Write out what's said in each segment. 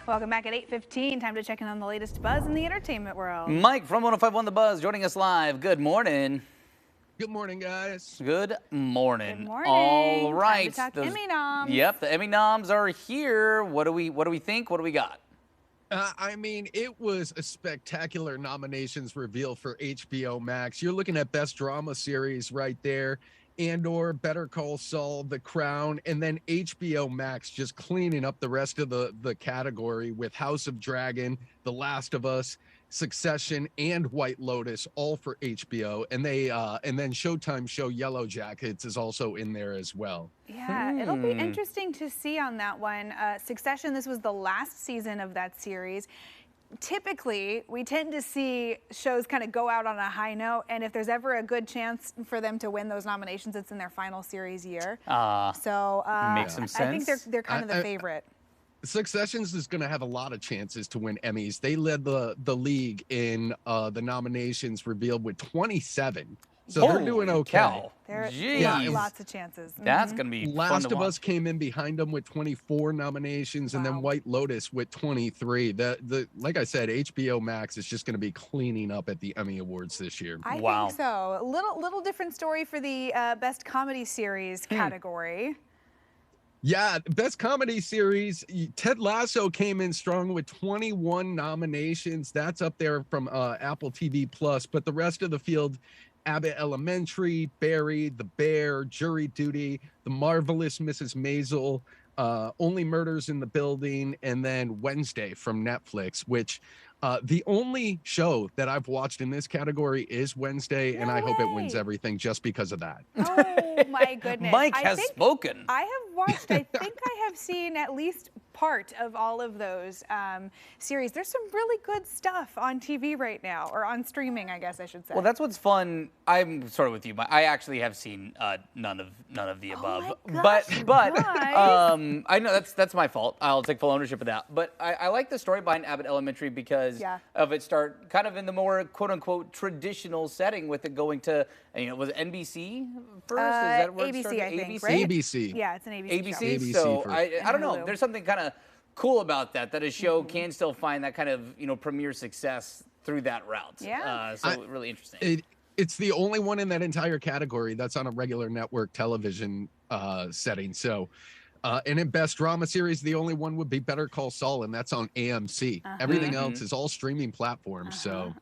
Welcome back at 8:15. Time to check in on the latest buzz in the entertainment world. Mike from 105.1 The Buzz joining us live. Good morning. Good morning, guys. Good morning. Good morning. All right. Time to talk Emmy noms. Yep, the Emmy noms are here. What do we think? What do we got? It was a spectacular nominations reveal for HBO Max. You're looking at Best Drama Series right there, and/or Better Call Saul, The Crown, and then HBO Max just cleaning up the rest of the category with House of Dragon, The Last of Us, Succession, and White Lotus, all for HBO. And then Showtime show Yellow Jackets is also in there as well. Yeah, it'll be interesting to see on that one. Succession, this was the last season of that series. Typically, we tend to see shows kind of go out on a high note, and if there's ever a good chance for them to win those nominations, it's in their final series year. So makes some sense. I think they're kind of the favorite. Successions is going to have a lot of chances to win Emmys. They led the league in the nominations revealed with 27. So they're doing okay. Cow. Lots of chances. That's going to be Last fun to of watch. Us came in behind them with 24 nominations, and then White Lotus with 23. Like I said, HBO Max is just going to be cleaning up at the Emmy Awards this year. I think so. A little different story for the Best Comedy Series category. Yeah, Best Comedy Series, Ted Lasso came in strong with 21 nominations. That's up there from Apple TV Plus, but the rest of the field, Abbott Elementary, Barry, The Bear, Jury Duty, The Marvelous Mrs. Maisel, Only Murders in the Building, and then Wednesday from Netflix, which the only show that I've watched in this category is Wednesday, and I hope it wins everything just because of that. Oh my goodness. Mike has spoken. I have watched, I think I have seen at least part of all of those series. There's some really good stuff on TV right now, or on streaming, I guess I should say. Well, that's what's fun. I'm sort of with you, but I actually have seen none of the above. My gosh, but I know that's my fault. I'll take full ownership of that. But I like the story behind Abbott Elementary because of it start kind of in the more quote unquote traditional setting with it going to, was it NBC first? Is that where ABC, it started? I think, ABC? right? ABC. Yeah, it's an ABC show. ABC. ABC So first. I don't know. Hulu. There's something kind of cool about that a show can still find that kind of premier success through that route. Yeah. So really interesting. It's the only one in that entire category that's on a regular network television setting. So, and in Best Drama Series, the only one would be Better Call Saul, and that's on AMC. Everything else is all streaming platforms. So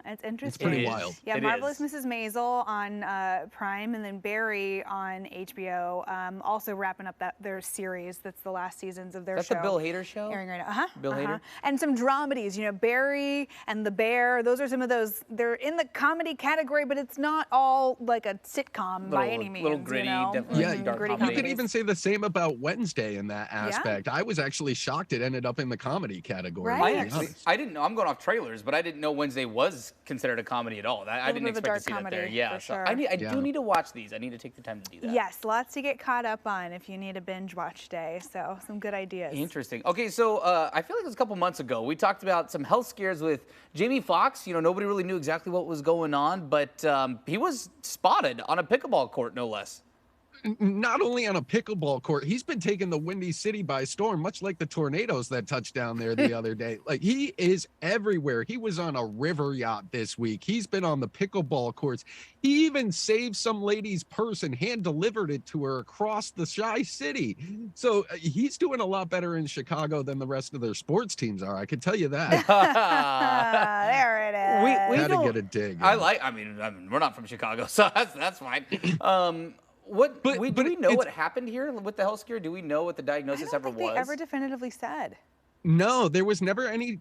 It's interesting. it's pretty wild. Yeah, It Marvelous is. Mrs. Maisel on Prime, and then Barry on HBO. Also wrapping up their series. That's the last seasons of their That's show. the Bill Hader show? Airing right now. Bill Hader? And some dramedies. Barry and The Bear. Those are some of those. They're in the comedy category, but it's not all like a sitcom by any means. Little gritty, definitely Yeah, dark gritty comedy. You could even say the same about Wednesday in that aspect. I was actually shocked it ended up in the comedy category. Right. I didn't know. I'm going off trailers, but I didn't know Wednesday was considered a comedy at all. I didn't bit of a expect dark to see that there. comedy, Yeah, for so sure. I do need to watch these. I need to take the time to do that. Yes, lots to get caught up on if you need a binge watch day. So some good ideas. Interesting. Okay, so I feel like it was a couple months ago. We talked about some health scares with Jamie Foxx. Nobody really knew exactly what was going on, but he was spotted on a pickleball court, no less. Not only on a pickleball court, he's been taking the Windy City by storm, much like the tornadoes that touched down there the other day. Like, he is everywhere. He was on a river yacht this week. He's been on the pickleball courts. He even saved some lady's purse and hand delivered it to her across the Tri-City. So he's doing a lot better in Chicago than the rest of their sports teams are. I can tell you that. There it is. We Had to don't- get a dig. I mean, we're not from Chicago, so that's fine. Do we know what happened here with the health scare? Do we know what the diagnosis ever was? They ever definitively said. No, there was never any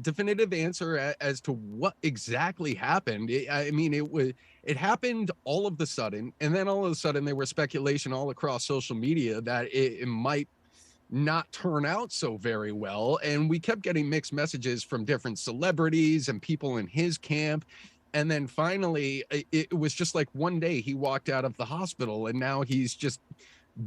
definitive answer as to what exactly happened. It happened all of the sudden, and then all of a sudden there was speculation all across social media that it might not turn out so very well. And we kept getting mixed messages from different celebrities and people in his camp. And then finally, it was just like one day he walked out of the hospital, and now he's just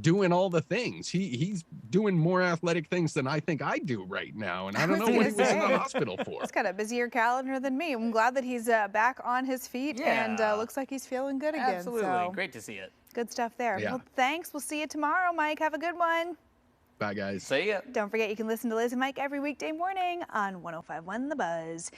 doing all the things. He's doing more athletic things than I think I do right now. And I don't know what he was in the hospital for. He's got a busier calendar than me. I'm glad that he's back on his feet and looks like he's feeling good again. Absolutely. So Great to see it. good stuff there. Yeah. Well, thanks. We'll see you tomorrow, Mike. Have a good one. Bye, guys. See ya. Don't forget you can listen to Liz and Mike every weekday morning on 105.1 The Buzz.